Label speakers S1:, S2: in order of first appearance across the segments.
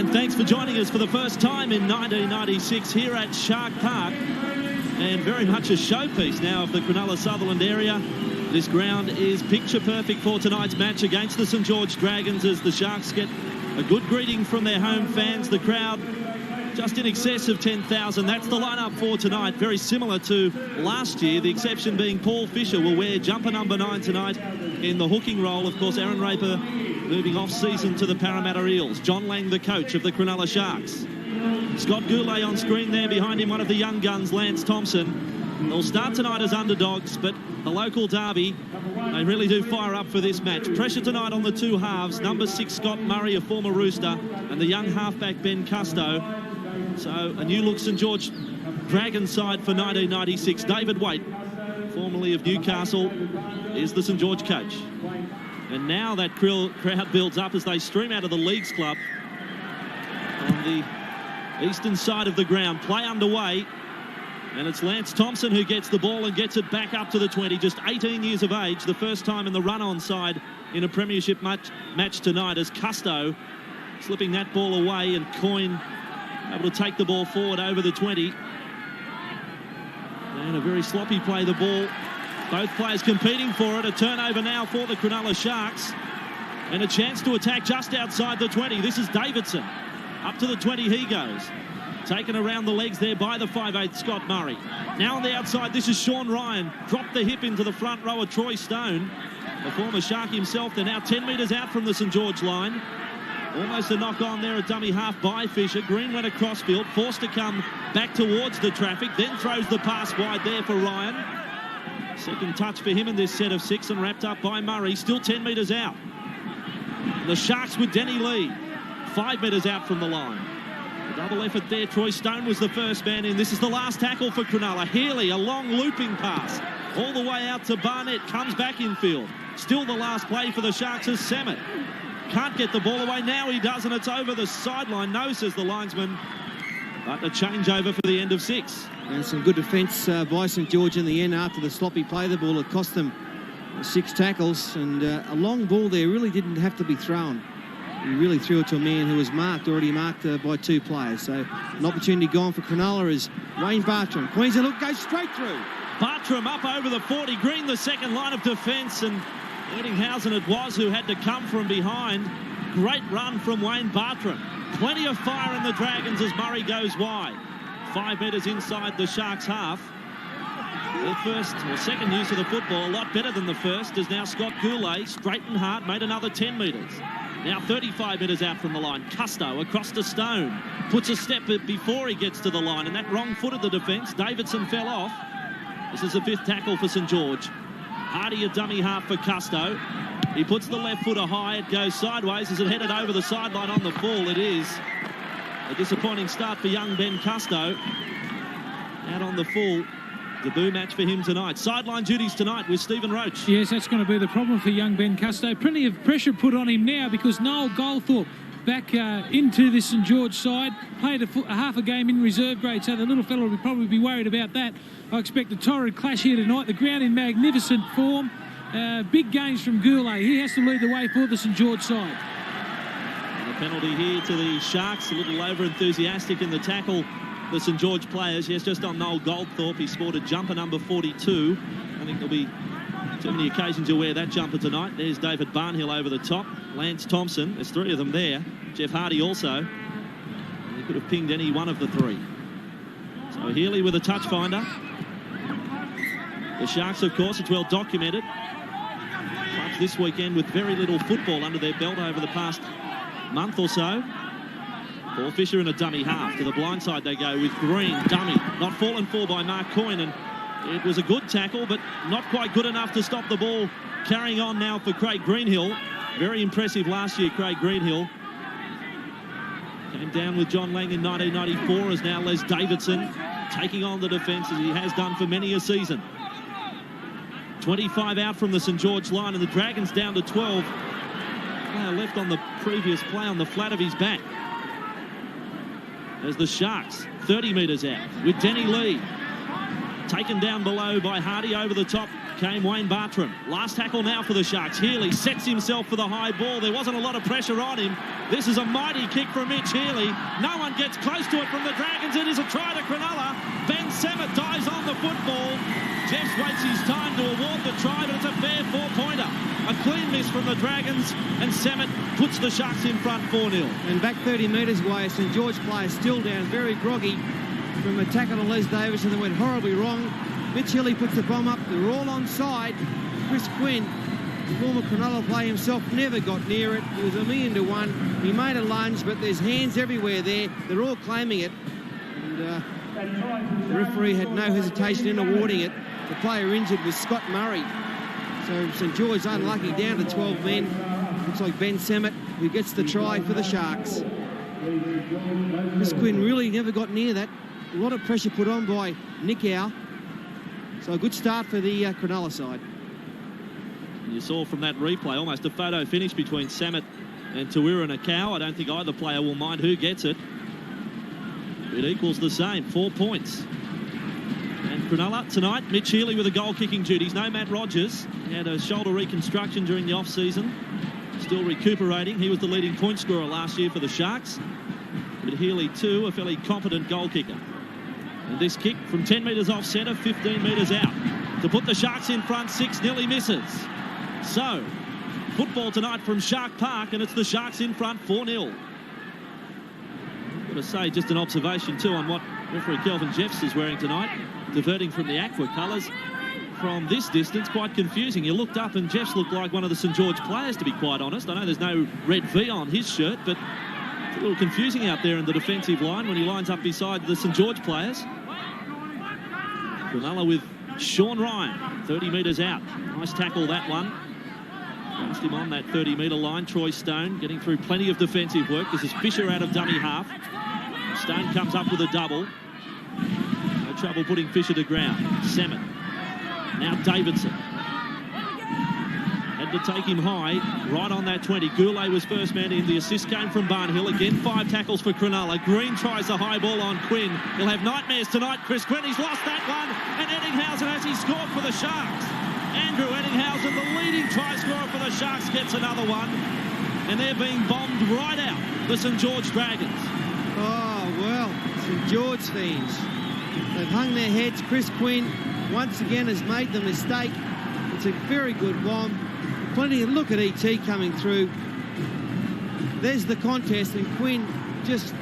S1: And thanks for joining us for the first time in 1996 here at Shark Park. And very much a showpiece now of the Cronulla Sutherland area. This ground is picture perfect for tonight's match against the St George Dragons as the Sharks get a good greeting from their home fans. The crowd just in excess of 10,000. That's the lineup for tonight. Very similar to last year, the exception being Paul Fisher will wear jumper number 9 tonight in the hooking role. Of course, Aaron Raper moving off-season to the Parramatta Eels. John Lang, the coach of the Cronulla Sharks. Scott Goulet on screen there, behind him one of the young guns, Lance Thompson. They'll start tonight as underdogs, but the local derby, they really do fire up for this match. Pressure tonight on the two halves. Number 6, Scott Murray, a former Rooster, and the young halfback, Ben Custo. So a new look St George Dragons side for 1996. David Waite, formerly of Newcastle, is the St George coach. And now that crowd builds up as they stream out of the Leagues Club on the eastern side of the ground. Play underway, and it's Lance Thompson who gets the ball and gets it back up to the 20. Just 18 years of age, the first time in the run-on side in a premiership match tonight, as Custo slipping that ball away, and Coyne able to take the ball forward over the 20. And a very sloppy play, the ball. Both players competing for it. A turnover now for the Cronulla Sharks. And a chance to attack just outside the 20. This is Davidson. Up to the 20 he goes. Taken around the legs there by the 5'8", Scott Murray. Now on the outside, this is Sean Ryan. Dropped the hip into the front rower, Troy Stone. The former Shark himself. They're now 10 metres out from the St George line. Almost a knock on there, a dummy half by Fisher. Green went across field, forced to come back towards the traffic, then throws the pass wide there for Ryan. Second touch for him in this set of 6, and wrapped up by Murray, still 10 metres out. The Sharks with Denny Lee, 5 metres out from the line. A double effort there. Troy Stone was the first man in. This is the last tackle for Cronulla. Healy, a long looping pass all the way out to Barnett, comes back infield. Still the last play for the Sharks is Samet. Can't get the ball away. Now he does, and it's over the sideline. No, says the linesman. But a changeover for the end of 6.
S2: And some good defence by St George in the end after the sloppy play. The ball, it cost them 6 tackles, and a long ball there really didn't have to be thrown. He really threw it to a man who was already marked by 2 players. So an opportunity gone for Cronulla as Wayne Bartram. Queensland look, goes straight through.
S1: Bartram up over the 40. Green, the second line of defence, and Ettingshausen it was who had to come from behind. Great run from Wayne Bartram. Plenty of fire in the Dragons as Murray goes wide. 5 metres inside the Sharks' half. Their first or second use of the football, a lot better than the first, is now Scott Goulet. Straight and hard, made another 10 metres. Now 35 metres out from the line. Custo across to Stone. Puts a step before he gets to the line, and that wrong-footed the defence. Davidson fell off. This is the 5th tackle for St George. Hardy, a dummy half for Custo. He puts the left footer high. It goes sideways. Is it headed over the sideline on the fall? It is. A disappointing start for young Ben Custo. Out on the full. Debut match for him tonight. Sideline duties tonight with Stephen Roach.
S3: Yes, that's going to be the problem for young Ben Custo. Plenty of pressure put on him now because Noel Goldthorpe back into this St George side. Played a half a game in reserve grade, so the little fella will probably be worried about that. I expect a torrid clash here tonight. The ground in magnificent form. Big gains from Goulet. He has to lead the way for the St George side.
S1: And a penalty here to the Sharks. A little over-enthusiastic in the tackle, the St George players. Yes, just on Noel Goldthorpe. He sported jumper number 42. I think there'll be too many occasions you'll wear that jumper tonight. There's David Barnhill over the top. Lance Thompson. There's 3 of them there. Jeff Hardy also. And he could have pinged any one of the 3. So Healy with a touch finder. The Sharks, of course, it's well documented. Clubs this weekend with very little football under their belt over the past month or so. Paul Fisher in a dummy half. To the blind side they go with Green. Dummy. Not fallen for by Mark Coyne. And it was a good tackle, but not quite good enough to stop the ball. Carrying on now for Craig Greenhill. Very impressive last year, Craig Greenhill. Came down with John Lang in 1994 as now Les Davidson taking on the defence as he has done for many a season. 25 out from the St George line, and the Dragons down to 12. Player left on the previous play on the flat of his back. As the Sharks 30 metres out with Denny Lee. Taken down below by Hardy over the top. came Wayne Bartram. Last tackle now for the Sharks. Healy sets himself for the high ball. There wasn't a lot of pressure on him. This is a mighty kick from Mitch Healy. No one gets close to it from the Dragons. It is a try to Cronulla. Ben Semmett dives on the football. Jeffs waits his time to award the try, but it's a fair 4-pointer. A clean miss from the Dragons, and Semmett puts the Sharks in front 4-0.
S2: And back 30 metres away, St George player still down, very groggy from a tackle on Les Davis, and it went horribly wrong. Mitch Healy puts the bomb up. They're all onside. Chris Quinn, the former Cronulla player himself, never got near it. He was 1,000,000 to 1. He made a lunge, but there's hands everywhere there. They're all claiming it. And the referee had no hesitation in awarding it. The player injured was Scott Murray. So St George unlucky, down to 12 men. Looks like Ben Semmett, who gets the try for the Sharks. Chris Quinn really never got near that. A lot of pressure put on by Nick Howe. So a good start for the Cronulla side.
S1: You saw from that replay almost a photo finish between Semmett and Tawira Nakau. I don't think either player will mind who gets it. It equals the same, 4 points. And Cronulla tonight, Mitch Healy with the goal-kicking duties. No Matt Rogers. He had a shoulder reconstruction during the off-season. Still recuperating. He was the leading point scorer last year for the Sharks. But Healy, too, a fairly competent goal kicker. And this kick from 10 metres off centre, 15 metres out. To put the Sharks in front, 6-0, he misses. So, football tonight from Shark Park, and it's the Sharks in front, 4-0. Got to say, just an observation, too, on what referee Kelvin Jeffs is wearing tonight. Diverting from the aqua colours. From this distance, quite confusing. You looked up and Jeffs looked like one of the St George players, to be quite honest. I know there's no red V on his shirt, but it's a little confusing out there in the defensive line when he lines up beside the St George players. Cronulla with Sean Ryan, 30 metres out. Nice tackle, that one. Passed him on that 30-metre line. Troy Stone getting through plenty of defensive work. This is Fisher out of dummy half. Stone comes up with a double. No trouble putting Fisher to ground. Semmett. Now Davidson. Had to take him high, right on that 20. Goulet was first man in. The assist came from Barnhill. Again, 5 tackles for Cronulla. Green tries the high ball on Quinn. He'll have nightmares tonight. Chris Quinn, he's lost that one. And Ettingshausen, as he scored for the Sharks. Andrew Ettingshausen, the leading try scorer for the Sharks, gets another one. And they're being bombed right out, the St George Dragons.
S2: Oh, well, St George fans. They've hung their heads. Chris Quinn once again has made the mistake. It's a very good bomb. Plenty of look at ET coming through. There's the contest, and Quinn just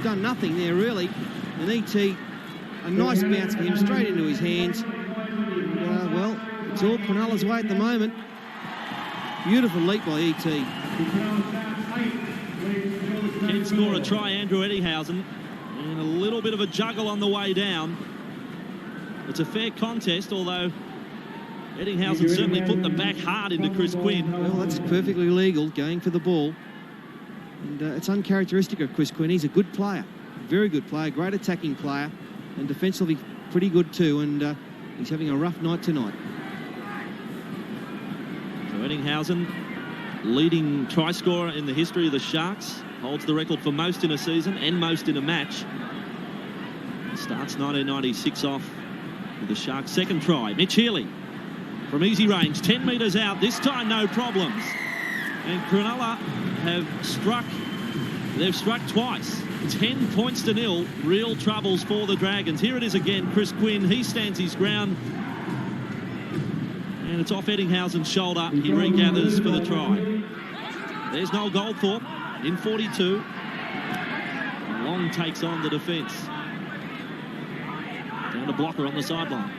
S2: done nothing there, really. And ET, a nice bounce for him, straight into his hands. Well, it's all Cronulla's way at the moment. Beautiful leap by ET.
S1: Can score a try, Andrew Ettingshausen. And a little bit of a juggle on the way down. It's a fair contest, although Ettingshausen certainly put the back hard into Chris Quinn.
S2: Well, that's perfectly legal, going for the ball. And it's uncharacteristic of Chris Quinn. He's a good player, very good player, great attacking player, and defensively pretty good too, and he's having a rough night tonight.
S1: So Ettingshausen, leading try scorer in the history of the Sharks, holds the record for most in a season and most in a match. Starts 1996 off with the Sharks' second try. Mitch Healy from easy range, 10 metres out, this time no problems. And Cronulla have struck, they've struck twice. 10 points to 0, real troubles for the Dragons. Here it is again, Chris Quinn, he stands his ground. And it's off Ettinghausen's shoulder, he regathers for the try. There's Noel Goldthorpe in 42. Long takes on the defence. Down to blocker on the sideline.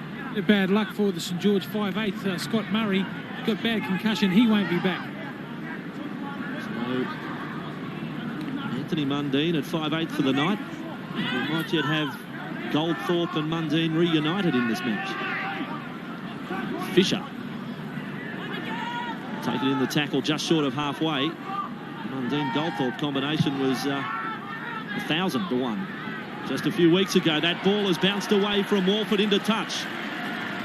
S3: Bad luck for the St George 5'8", Scott Murray. Got bad concussion, he won't be back.
S1: So Anthony Mundine at 5'8" for the night. We might yet have Goldthorpe and Mundine reunited in this match. Fisher taking in the tackle just short of halfway. Mundine-Goldthorpe combination was 1,000 to 1. Just a few weeks ago, that ball has bounced away from Walford into touch.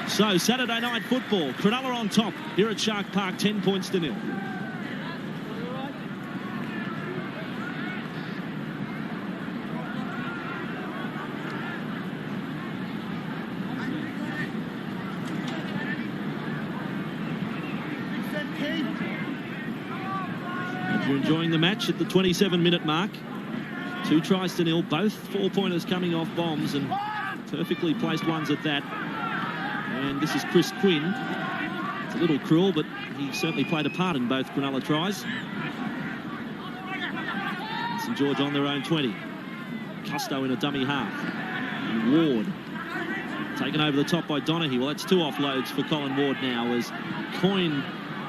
S1: So, Saturday night football, Cronulla on top here at Shark Park, 10 points to 0. enjoying the match at the 27-minute mark. 2 tries to nil, both 4-pointers coming off bombs, and perfectly placed ones at that. And this is Chris Quinn. It's a little cruel, but he certainly played a part in both Cronulla tries. St George on their own 20. Custo in a dummy half. And Ward taken over the top by Donaghy. Well, that's 2 offloads for Colin Ward now as Coyne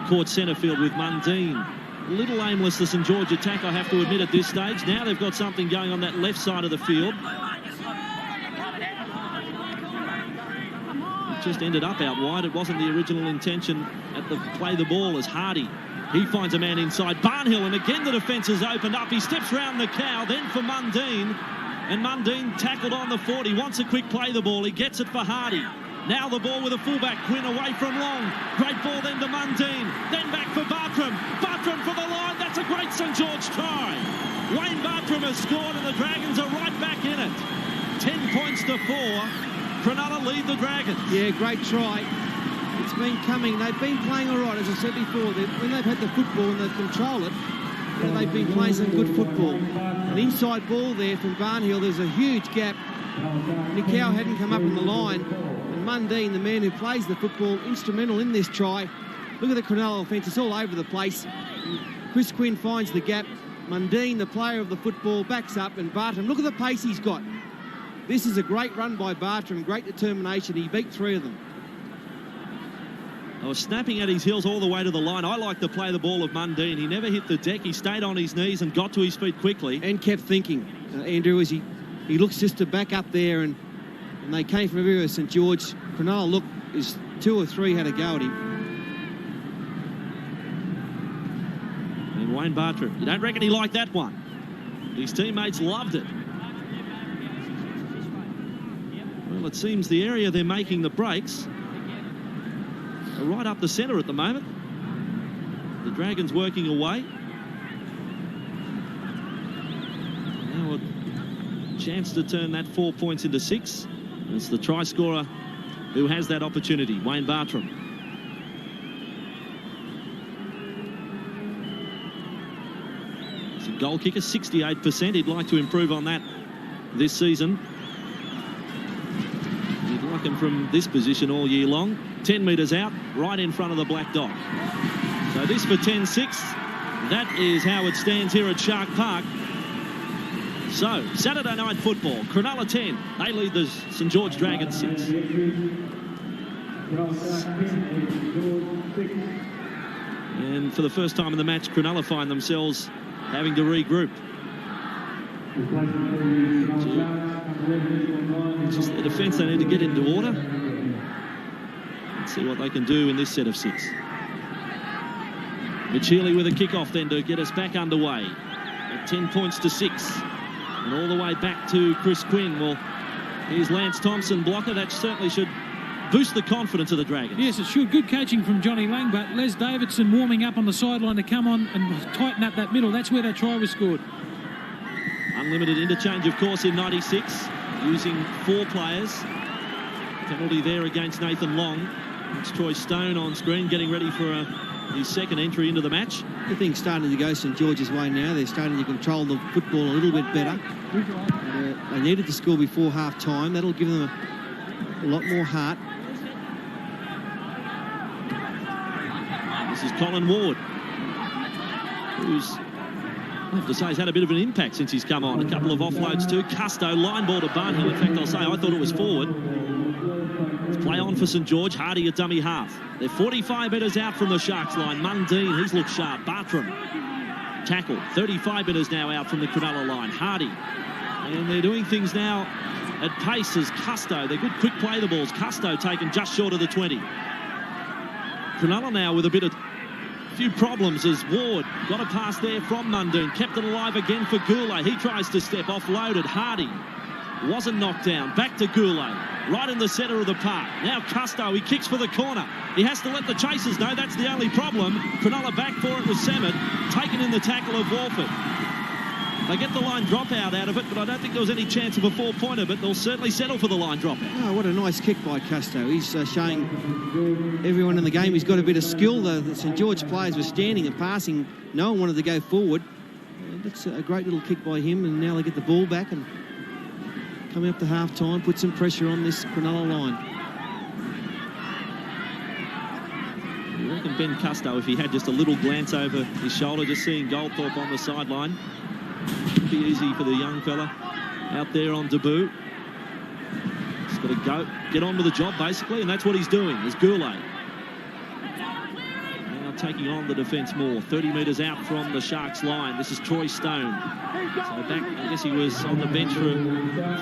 S1: caught centre field with Mundine. A little aimless, the St George attack, I have to admit, at this stage. Now they've got something going on that left side of the field. It just ended up out wide. It wasn't the original intention at the play the ball as Hardy. He finds a man inside. Barnhill, and again the defence is opened up. He steps round the cow, then for Mundine. And Mundine tackled on the 40. Wants a quick play the ball. He gets it for Hardy. Now the ball with a fullback. Quinn away from Long. Great ball then to Mundine. Then back for Bartram. Bartram for the line. That's a great St George try. Wayne Bartram has scored and the Dragons are right back in it. 10 points to 4. Cronulla lead the Dragons.
S2: Yeah, great try. It's been coming. They've been playing all right, as I said before. When they've had the football and they control it, they've been playing some good football. An inside ball there from Barnhill. There's a huge gap. Nikau hadn't come up in the line. And Mundine, the man who plays the football, instrumental in this try. Look at the Cronulla offence. It's all over the place. Chris Quinn finds the gap. Mundine, the player of the football, backs up. And Bartram, look at the pace he's got. This is a great run by Bartram. Great determination. He beat 3 of them.
S1: I was snapping at his heels all the way to the line. I like to play the ball of Mundine. He never hit the deck. He stayed on his knees and got to his feet quickly.
S2: And kept thinking, Andrew, as he looks just to back up there, and they came from everywhere. St George, Cronulla, look, is 2 or 3 had a go at him.
S1: And Wayne Bartram, you don't reckon he liked that one? His teammates loved it. Well, it seems the area they're making the breaks are right up the centre at the moment. The Dragons working away. Now a chance to turn that 4 points into 6. It's the try scorer who has that opportunity, Wayne Bartram. He's a goal kicker, 68%. He'd like to improve on that this season. He'd like him from this position all year long. 10 metres out, right in front of the black dot. So this for 10-6. That is how it stands here at Shark Park. So, Saturday night football. Cronulla 10. They lead the St George Dragons 6. And for the first time in the match, Cronulla find themselves having to regroup. Just the defence, they need to get into order. Let's see what they can do in this set of 6. Mitch Healy with a kick-off then to get us back underway. At 10 points to 6. And all the way back to Chris Quinn. Well, here's Lance Thompson blocker. That certainly should boost the confidence of the Dragons.
S3: Yes, it should. Good coaching from Johnny Lang, but Les Davidson warming up on the sideline to come on and tighten up that middle. That's where that try was scored.
S1: Unlimited interchange, of course, in 96, using 4 players. Penalty there against Nathan Long. It's Troy Stone on screen, getting ready for his second entry into the match.
S2: Everything's starting to go St George's way now. They're starting to control the football a little bit better. They needed to score before half-time. That'll give them a lot more heart.
S1: This is Colin Ward, who's, I have to say, he's had a bit of an impact since he's come on. A couple of offloads too. Custo, line ball to Barnhill. In fact, I'll say I thought it was forward. Let's play on for St George. Hardy at dummy half. They're 45 metres out from the Sharks line. Mundine, he's looked sharp. Bartram, tackle. 35 metres now out from the Cronulla line. Hardy. And they're doing things now at pace as Custo. They're good quick play the balls. Custo taken just short of the 20. Cronulla now with a few problems as Ward got a pass there from Mundine. Kept it alive again for Goulet. He tries to step offloaded. Hardy wasn't knocked down. Back to Goulet. Right in the centre of the park. Now Custo, he kicks for the corner. He has to let the chasers know that's the only problem. Cronulla back for it with Sammet. Taken in the tackle of Walford. They get the line dropout out of it, but I don't think there was any chance of a 4-pointer, but they'll certainly settle for the line dropout.
S2: Oh, what a nice kick by Custo. He's showing everyone in the game he's got a bit of skill. The St George players were standing and passing. No one wanted to go forward. That's a great little kick by him, and now they get the ball back and coming up to half-time, put some pressure on this Cronulla line.
S1: You reckon Ben Custo, if he had just a little glance over his shoulder, just seeing Goldthorpe on the sideline, it'd be easy for the young fella out there on debut. He's got to go, get on with the job, basically, and that's what he's doing, is Goulet. Now taking on the defence more, 30 metres out from the Sharks line. This is Troy Stone. So back, I guess he was on the bench for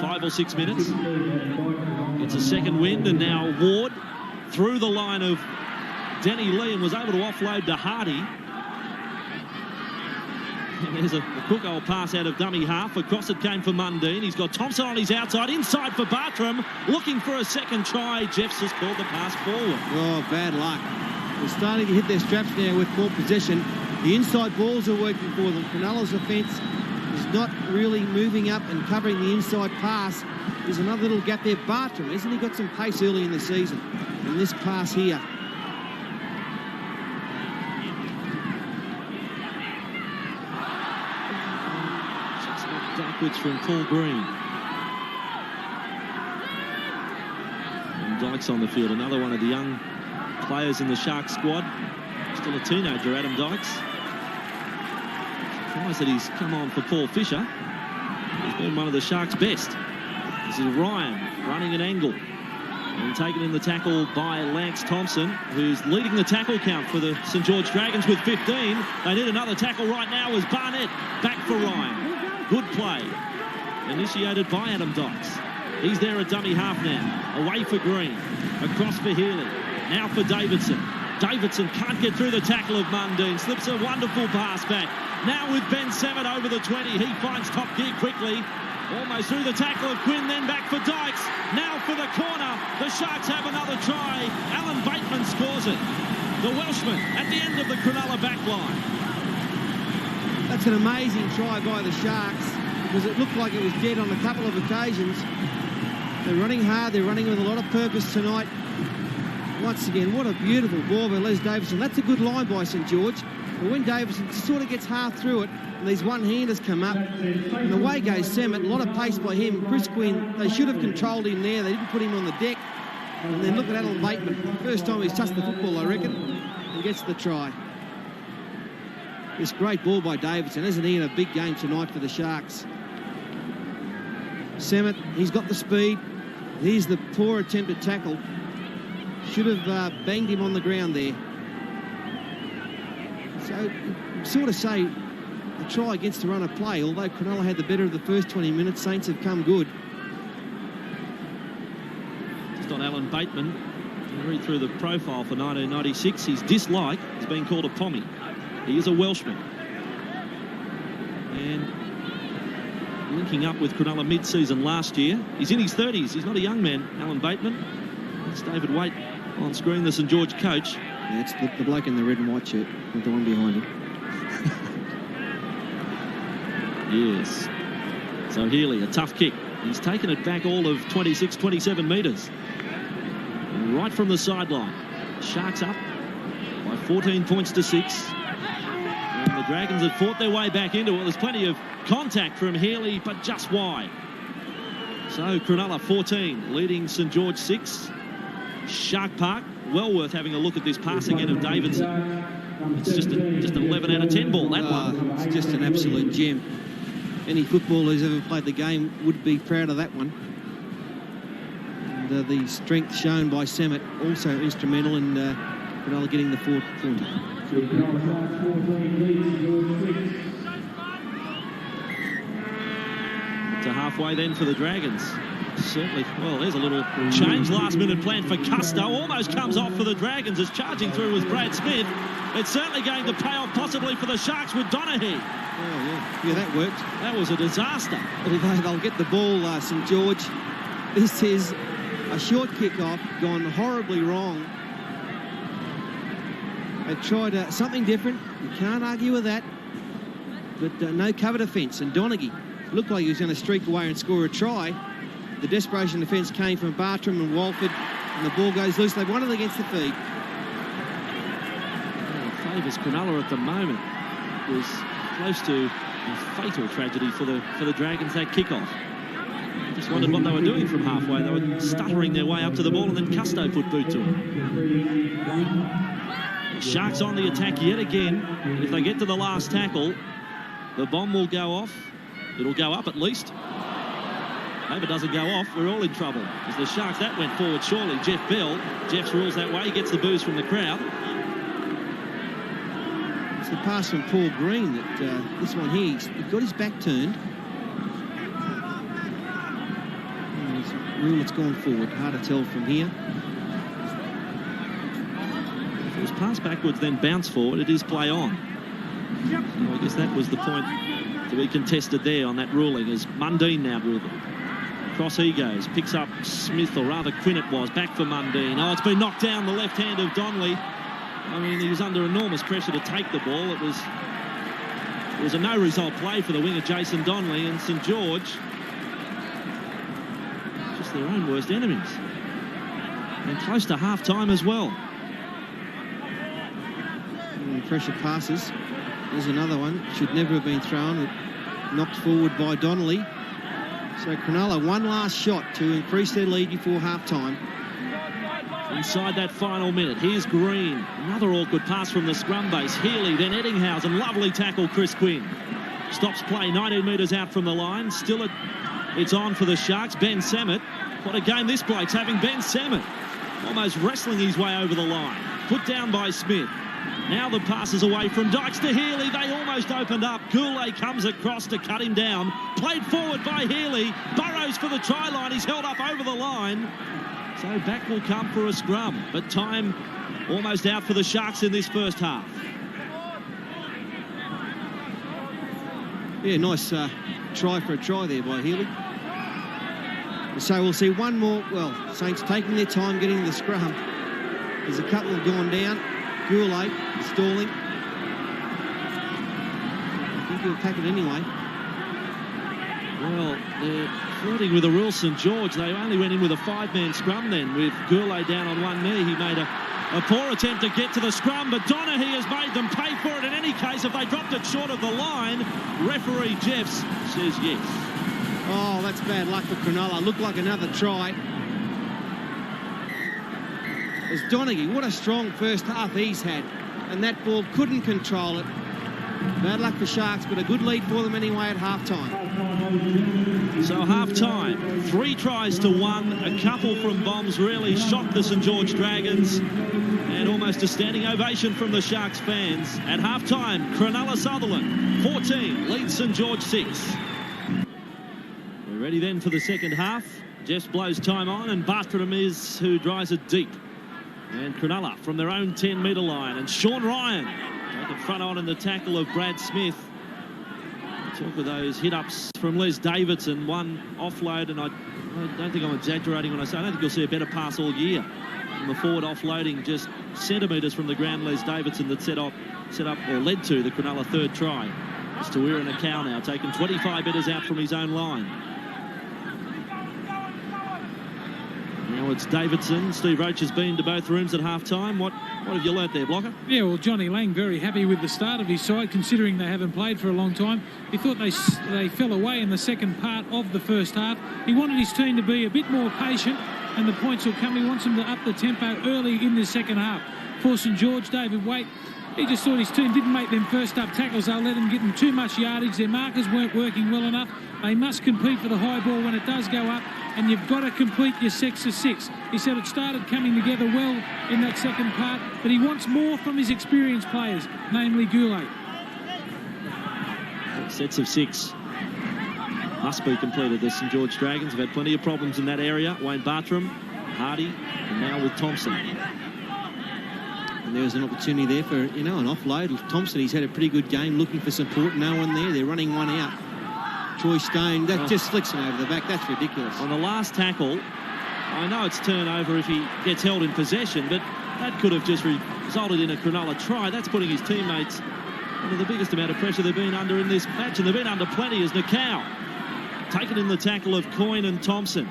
S1: 5 or 6 minutes. Gets a second wind, and now Ward through the line of Denny Lee and was able to offload to Hardy. And there's a quick old pass out of dummy half. Across it came for Mundine. He's got Thompson on his outside. Inside for Bartram. Looking for a second try. Jeffs has called the pass forward.
S2: Oh, bad luck. They're starting to hit their straps now with more possession. The inside balls are working for them. Cronulla's offence is not really moving up and covering the inside pass. There's another little gap there. Bartram, hasn't he got some pace early in the season? And this pass here.
S1: Backwards from Paul Green. And Dykes on the field, another one of the young players in the Sharks squad. Still a teenager, Adam Dykes. Surprised that he's come on for Paul Fisher. He's been one of the Sharks' best. This is Ryan running an angle and taken in the tackle by Lance Thompson, who's leading the tackle count for the St George Dragons with 15. They need another tackle right now as Barnett back for Ryan. Good play, initiated by Adam Dykes. He's there at dummy half now. Away for Green. Across for Healy. Now for Davidson. Davidson can't get through the tackle of Mundine. Slips a wonderful pass back. Now with Ben Samet over the 20. He finds top gear quickly. Almost through the tackle of Quinn, then back for Dykes. Now for the corner. The Sharks have another try. Alan Bateman scores it. The Welshman at the end of the Cronulla back line.
S2: That's an amazing try by the Sharks, because it looked like it was dead on a couple of occasions. They're running hard, they're running with a lot of purpose tonight. Once again, what a beautiful ball by Les Davidson. That's a good line by St George. But when Davidson sort of gets half through it, and these one-handers come up, and away goes Samet, a lot of pace by him. Chris Quinn, they should have controlled him there. They didn't put him on the deck. And then look at Alan Bateman. First time he's touched the football, I reckon, and gets the try. This great ball by Davidson. Isn't he in a big game tonight for the Sharks? Samet, he's got the speed. Here's the poor attempted tackle. Should have banged him on the ground there. So, sort of say, a try against the run of play. Although Cronulla had the better of the first 20 minutes, Saints have come good.
S1: Just on Alan Bateman. Read through the profile for 1996. His dislike is being called a pommy. He is a Welshman. And linking up with Cronulla mid-season last year. He's in his 30s. He's not a young man, Alan Bateman. That's David Waite on screen, the St George coach.
S2: Yeah, it's the bloke in the red and white shirt, not the one behind him.
S1: Yes. So Healy, a tough kick. He's taken it back all of 26, 27 metres. Right from the sideline. Sharks up by 14 points to 6. And the Dragons had fought their way back into it. There's plenty of contact from Healy, but just wide. So Cronulla 14, leading St George 6. Shark Park, well worth having a look at this pass again of Davidson. It's just an 11 out of 10 ball, that one.
S2: It's just an absolute gem. Any footballer who's ever played the game would be proud of that one. And the strength shown by Samet also instrumental in Cronulla getting the 4th point.
S1: To halfway then for the Dragons. Certainly, well, there's a little change last-minute plan for Custo. Almost comes off for the Dragons as charging through was Brad Smith. It's certainly going to pay off possibly for the Sharks with Donaghy.
S2: Oh, yeah. Yeah, that worked.
S1: That was a disaster.
S2: They'll get the ball, St George. This is a short kick-off gone horribly wrong. They tried something different. You can't argue with that. but no cover defence. And Donaghy looked like he was going to streak away and score a try. The desperation defence came from Bartram and Walford, and the ball goes loose. They won it against the feed.
S1: Favours Cronulla at the moment. It was close to a fatal tragedy for the Dragons, that kickoff. Just wondered what they were doing from halfway. They were stuttering their way up to the ball, and then Custo put boot to it. Sharks on the attack yet again. And if they get to the last tackle, the bomb will go off. It'll go up at least. If it doesn't go off, we're all in trouble. As the Sharks, that went forward surely. Jeff Bell. Jeff's rules that way. He gets the boos from the crowd.
S2: It's the pass from Paul Green that this one here, he got his back turned. Rule it's gone forward. Hard to tell from here.
S1: If it was pass backwards, then bounce forward, it is play on. So I guess that was the point to be contested there on that ruling, as Mundine now with it. Cross he goes, picks up Smith, or rather Quinn it was, back for Mundine. Oh, it's been knocked down the left hand of Donnelly. I mean, he was under enormous pressure to take the ball. It was a no-result play for the winger, Jason Donnelly, and St George, just their own worst enemies. And close to half-time as well.
S2: Pressure passes. There's another one. Should never have been thrown. Knocked forward by Donnelly. So Cronulla, one last shot to increase their lead before half-time.
S1: Inside that final minute, here's Green. Another awkward pass from the scrum base. Healy, then Ettingshausen. Lovely tackle, Chris Quinn. Stops play 19 metres out from the line. Still it's on for the Sharks. Ben Samet. What a game this bloke's having. Ben Samet almost wrestling his way over the line. Put down by Smith. Now the pass is away from Dykes to Healy. They almost opened up. Goulet comes across to cut him down. Played forward by Healy. Burrows for the try line. He's held up over the line. So back will come for a scrum. But time almost out for the Sharks in this first half.
S2: Yeah, nice try for a try there by Healy. So we'll see one more. Well, Saints taking their time getting the scrum. There's a couple have gone down. Goulet stalling. I think he'll take it anyway.
S1: Well, they're flirting with a rule, St George. They only went in with a five-man scrum then, with Goulet down on one knee. He made a poor attempt to get to the scrum, but Donaghy has made them pay for it. In any case, if they dropped it short of the line, referee Jeffs says yes.
S2: Oh, that's bad luck for Cronulla. Looked like another try. As Donaghy, what a strong first half he's had. And that ball couldn't control it. Bad luck for Sharks, but a good lead for them anyway at half-time.
S1: So half-time, 3 tries to 1. A couple from bombs really shocked the St George Dragons. And almost a standing ovation from the Sharks fans. At half-time, Cronulla Sutherland 14, leads St George 6. We're ready then for the second half. Jeffs blows time on, and Bartram is who drives it deep. And Cronulla from their own 10-metre line. And Sean Ryan taken front on in the tackle of Brad Smith. Talk of those hit-ups from Les Davidson. One offload, and I don't think I'm exaggerating when I say I don't think you'll see a better pass all year. And the forward offloading just centimetres from the ground, Les Davidson, that set up or led to the Cronulla third try. It's Tawira and Akau now taking 25 metres out from his own line. Now it's Davidson. Steve Roach has been to both rooms at half-time. What have you learnt there, Blocker?
S3: Yeah, well, Johnny Lang very happy with the start of his side, considering they haven't played for a long time. He thought they fell away in the second part of the first half. He wanted his team to be a bit more patient, and the points will come. He wants them to up the tempo early in the second half. For St George, David Waite, he just thought his team didn't make them first-up tackles. They'll let them get them too much yardage. Their markers weren't working well enough. They must compete for the high ball when it does go up, and you've got to complete your 6 of 6. He said it started coming together well in that second part, but he wants more from his experienced players, namely Goulet.
S1: Sets of 6 must be completed. The St George Dragons have had plenty of problems in that area. Wayne Bartram, Hardy, and now with Thompson.
S2: And there's an opportunity there for, an offload. Thompson, he's had a pretty good game looking for support. No one there. They're running one out. Troy Stone, that just flicks him over the back. That's ridiculous.
S1: On the last tackle, I know it's turnover if he gets held in possession, but that could have just resulted in a Cronulla try. That's putting his teammates One of the biggest amount of pressure they've been under in this match, and they've been under plenty, is Nakau. Taken in the tackle of Coyne and Thompson.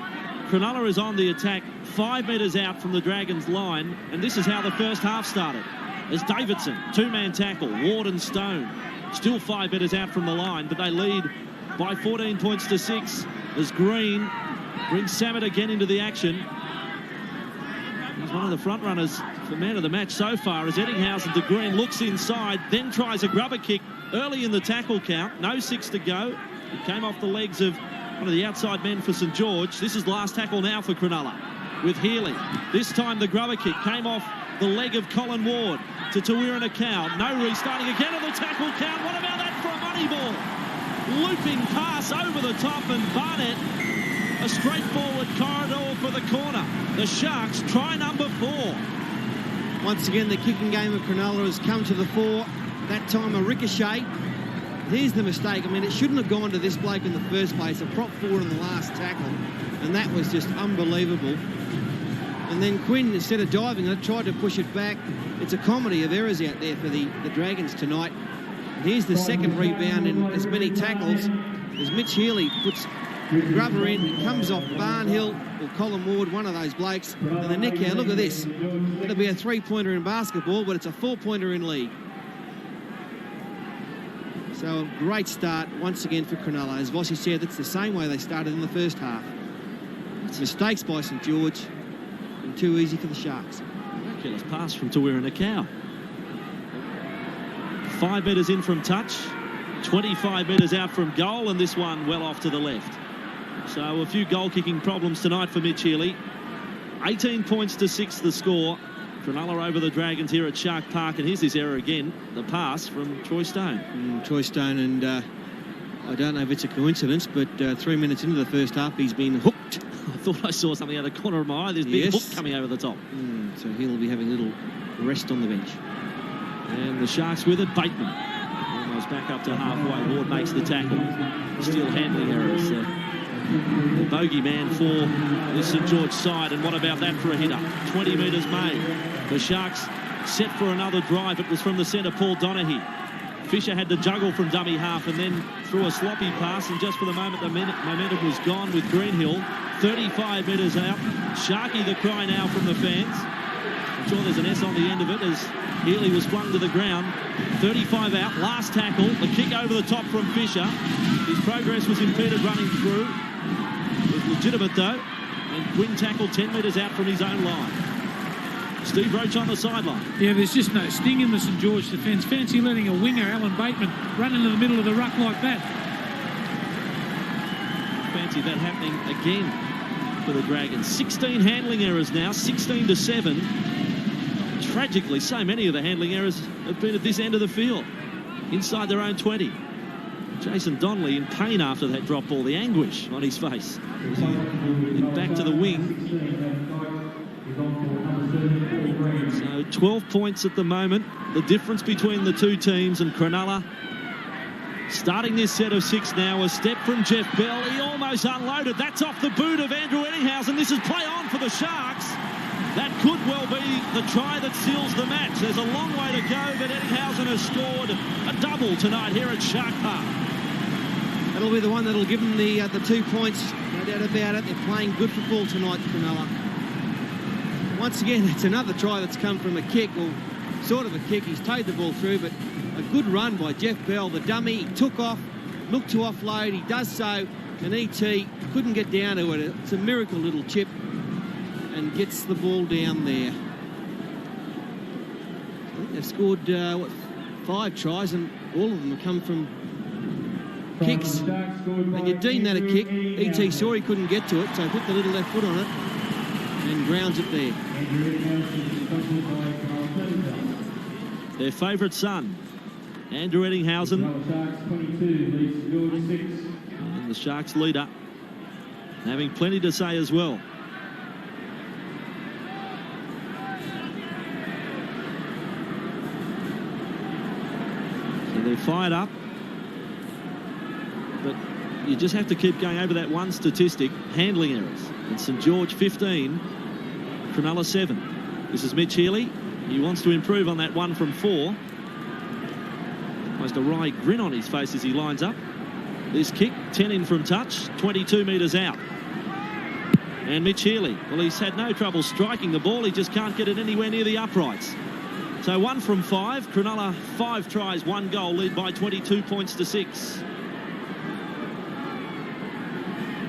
S1: Cronulla is on the attack 5 metres out from the Dragons' line, and this is how the first half started. As Davidson, two-man tackle, Ward and Stone, still 5 metres out from the line, but they lead by 14 points to 6 as Green brings Samet again into the action. He's one of the front runners for man of the match so far, as Ettingshausen to Green, looks inside, then tries a grubber kick early in the tackle count. No 6 to go. It came off the legs of one of the outside men for St George. This is last tackle now for Cronulla with Healy. This time the grubber kick came off the leg of Colin Ward to Tawira Nakau. No restarting again on the tackle count. What about that for a money ball? Looping pass over the top, and Barnett, a straightforward corridor for the corner. The Sharks try number 4.
S2: Once again, the kicking game of Cronulla has come to the fore. That time a ricochet. Here's the mistake. I mean, it shouldn't have gone to this bloke in the first place. A prop forward in the last tackle, and that was just unbelievable. And then Quinn, instead of diving it, tried to push it back. It's a comedy of errors out there for the Dragons tonight. And here's the second rebound in as many tackles as Mitch Healy puts Grubber in. It comes off Barnhill or Colin Ward, one of those blokes. And the nick out, look at this. It'll be a 3-pointer in basketball, but it's a 4-pointer in league. So a great start once again for Cronulla. As Vossi said, that's the same way they started in the first half. It's mistakes by St George and too easy for the Sharks.
S1: Miraculous pass from Tawira Nakau. 5 metres in from touch, 25 metres out from goal, and this one well off to the left. So a few goal-kicking problems tonight for Mitch Healy. 18 points to 6 the score. Cronulla over the Dragons here at Shark Park, and here's this error again, the pass from Troy Stone.
S2: Troy Stone, and I don't know if it's a coincidence, but 3 minutes into the first half, he's been hooked.
S1: I thought I saw something out of the corner of my eye. There's a big hook coming over the top.
S2: So he'll be having a little rest on the bench.
S1: And the Sharks with it, Bateman. Almost back up to halfway. Ward makes the tackle. Still handling errors. The bogey man for the St George side, and what about that for a hitter? 20 metres made. The Sharks set for another drive. It was from the centre, Paul Donaghy. Fisher had to juggle from dummy half and then threw a sloppy pass, and just for the moment the momentum was gone with Greenhill. 35 metres out. Sharky the cry now from the fans. I'm sure there's an S on the end of it as Healy was flung to the ground. 35 out, last tackle, the kick over the top from Fisher. His progress was impeded running through. It was legitimate though, and Quinn tackled 10 metres out from his own line. Steve Roach on the sideline.
S3: Yeah, there's just no sting in the St George defence. Fancy letting a winger, Alan Bateman, run into the middle of the ruck like that.
S1: Fancy that happening again for the Dragons. 16 handling errors now, 16 to 7. Tragically, so many of the handling errors have been at this end of the field, inside their own 20. Jason Donnelly in pain after that drop ball, the anguish on his face. Back to the wing. So 12 points at the moment. The difference between the two teams, and Cronulla starting this set of 6 now. A step from Jeff Bell. He almost unloaded. That's off the boot of Andrew Ettingshausen. This is play on for the Sharks. That could well be the try that seals the match. There's a long way to go, but Ettingshausen has scored a double tonight here at Shark Park.
S2: That'll be the one that'll give them the 2 points, no doubt about it. They're playing good football tonight, Cronulla. Once again, it's another try that's come from a kick, or sort of a kick. He's towed the ball through, but a good run by Jeff Bell, the dummy. He took off, looked to offload. He does so, and E.T. couldn't get down to it. It's a miracle little chip, and gets the ball down there. I think they've scored, 5 tries, and all of them have come from kicks. And you deem that a kick. E.T. saw he couldn't get to it, so he put the little left foot on it and grounds it there.
S1: Their favourite son, Andrew Ettingshausen, and the Sharks leader, having plenty to say as well. So they're fired up, but you just have to keep going over that one statistic, handling errors. And St George 15, Cronulla 7. This is Mitch Healy. He wants to improve on that 1 from 4. Almost a wry grin on his face as he lines up. This kick, 10 in from touch, 22 metres out. And Mitch Healy, well, he's had no trouble striking the ball. He just can't get it anywhere near the uprights. So 1 from 5. Cronulla 5 tries, 1 goal, lead by 22 points to 6.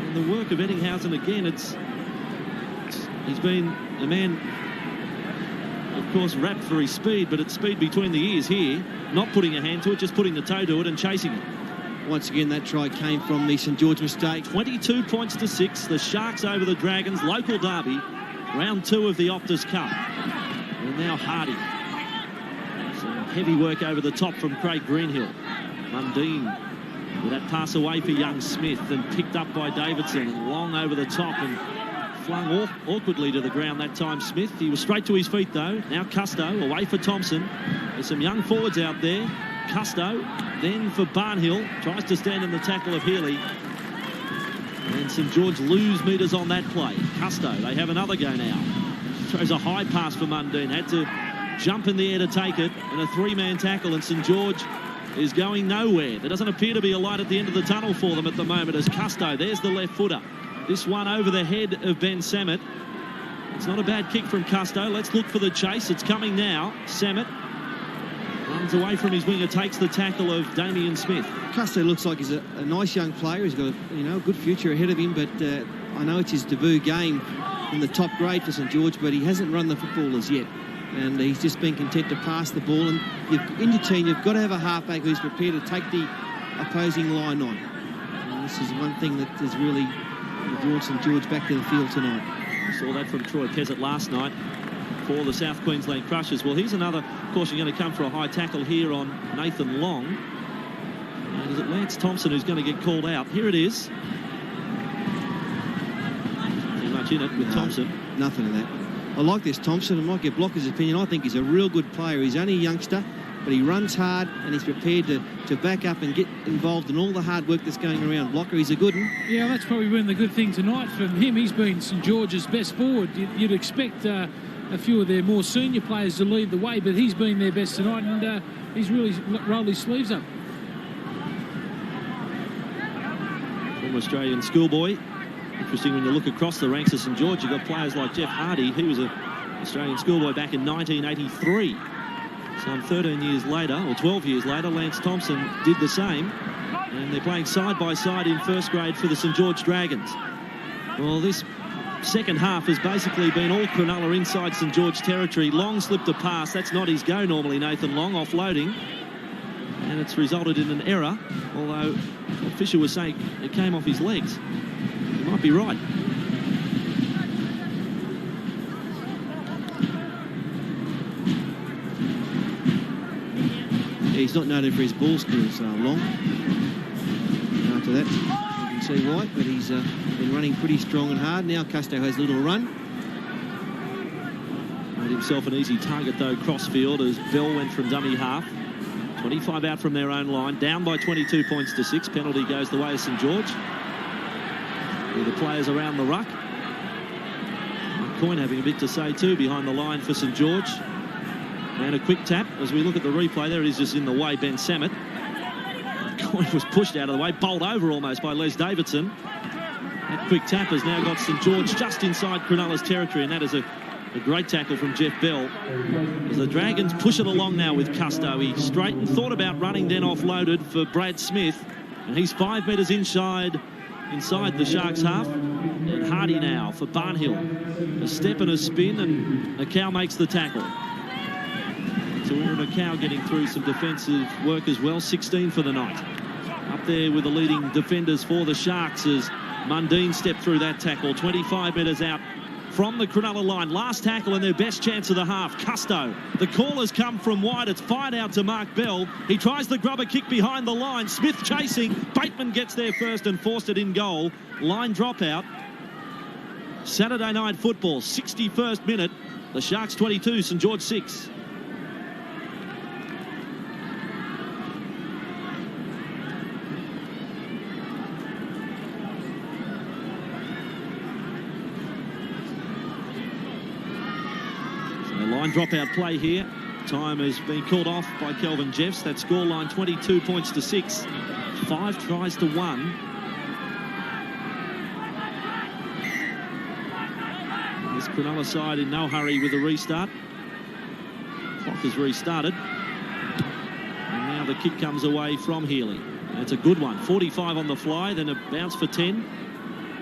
S1: And the work of Ettingshausen again, he's been a man, of course, wrapped for his speed, but it's speed between the ears here. Not putting a hand to it, just putting the toe to it and chasing it.
S2: Once again, that try came from the St George mistake.
S1: 22 points to 6. The Sharks over the Dragons. Local derby. Round 2 of the Optus Cup. And now Hardy. Some heavy work over the top from Craig Greenhill. Mundine with that pass away for young Smith and picked up by Davidson. Long over the top and flung awkwardly to the ground that time, Smith. He was straight to his feet, though. Now Custo away for Thompson. There's some young forwards out there. Custo, then for Barnhill, tries to stand in the tackle of Healy. And St George lose metres on that play. Custo, they have another go now. Throws a high pass for Mundine, had to jump in the air to take it, and a 3-man tackle, and St George is going nowhere. There doesn't appear to be a light at the end of the tunnel for them at the moment as Custo, there's the left footer. This one over the head of Ben Samet. It's not a bad kick from Custo. Let's look for the chase. It's coming now. Samet runs away from his winger, takes the tackle of Damien Smith.
S2: Custo looks like he's a nice young player. He's got a good future ahead of him, but I know it's his debut game in the top grade for St George, but he hasn't run the football as yet. And he's just been content to pass the ball. And in your team, you've got to have a halfback who's prepared to take the opposing line on. And this is one thing that has really brought St George back to the field tonight.
S1: We saw that from Troy Pezzett last night for the South Queensland Crushers. Well, here's another caution going to come for a high tackle here on Nathan Long. And is it Lance Thompson who's going to get called out? Here it is. Pretty much in it with Thompson.
S2: Nothing in that. I like this Thompson. I might get Blocker's opinion. I think he's a real good player. He's only a youngster, but he runs hard and he's prepared to back up and get involved in all the hard work that's going around. Blocker, he's a good one.
S3: Yeah, that's probably been the good thing tonight from him. He's been St George's best forward. You'd expect a few of their more senior players to lead the way, but he's been their best tonight, and he's really rolled his sleeves up.
S1: Former Australian schoolboy. Interesting when you look across the ranks of St George, you've got players like Jeff Hardy. He was an Australian schoolboy back in 1983. Some 13 years later, or 12 years later, Lance Thompson did the same. And they're playing side by side in first grade for the St George Dragons. Well, this second half has basically been all Cronulla inside St George territory. Long slipped a pass. That's not his go normally, Nathan Long, offloading. And it's resulted in an error, although what Fisher was saying, it came off his legs. He might be right.
S2: Yeah, he's not noted for his ball skills, Long. After that, you can see why, but he's been running pretty strong and hard. Now Custo has a little run.
S1: Made himself an easy target, though, crossfield, as Bell went from dummy half. 25 out from their own line, down by 22 points to 6. Penalty goes the way of St George. With the players around the ruck. Coyne having a bit to say too behind the line for St George. And a quick tap as we look at the replay. There it is, just in the way, Ben Samet. Coyne was pushed out of the way, bowled over almost by Les Davidson. That quick tap has now got St George just inside Cronulla's territory, and that is a great tackle from Jeff Bell. As the Dragons push it along now with Custo. He straightened, thought about running, then offloaded for Brad Smith. And he's 5 metres inside the Sharks half. And Hardy now for Barnhill. A step and a spin, and Acau makes the tackle. So we're Acau getting through some defensive work as well. 16 for the night. Up there with the leading defenders for the Sharks as Mundine stepped through that tackle. 25 metres out from the Cronulla line. Last tackle and their best chance of the half. Custo. The call has come from wide. It's fired out to Mark Bell. He tries the grubber kick behind the line. Smith chasing. Bateman gets there first and forced it in goal. Line dropout. Saturday night football, 61st minute. The Sharks 22, St George 6. Line dropout play here. Time has been called off by Kelvin Jeffs. That scoreline 22 points to 6. 5 tries to 1. This Cronulla side in no hurry with the restart. Clock has restarted. And now the kick comes away from Healy. And it's a good one. 45 on the fly, then a bounce for 10.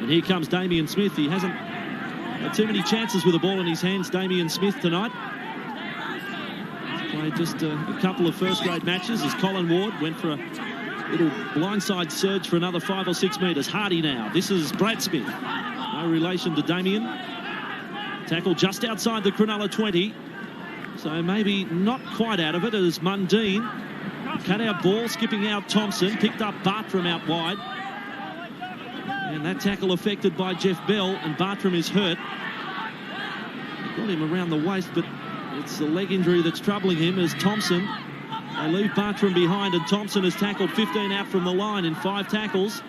S1: And here comes Damien Smith. He hasn't had too many chances with the ball in his hands, Damien Smith, tonight. He's played just a couple of first-grade matches as Colin Ward went for a little blindside surge for another 5 or 6 metres. Hardy now. This is Brad Smith. No relation to Damien. Tackle just outside the Cronulla 20. So maybe not quite out of it as Mundine. Cut out ball, skipping out Thompson. Picked up Bartram out wide. And that tackle affected by Jeff Bell, and Bartram is hurt. Got him around the waist, but it's the leg injury that's troubling him as Thompson. They leave Bartram behind, and Thompson has tackled 15 out from the line in 5 tackles.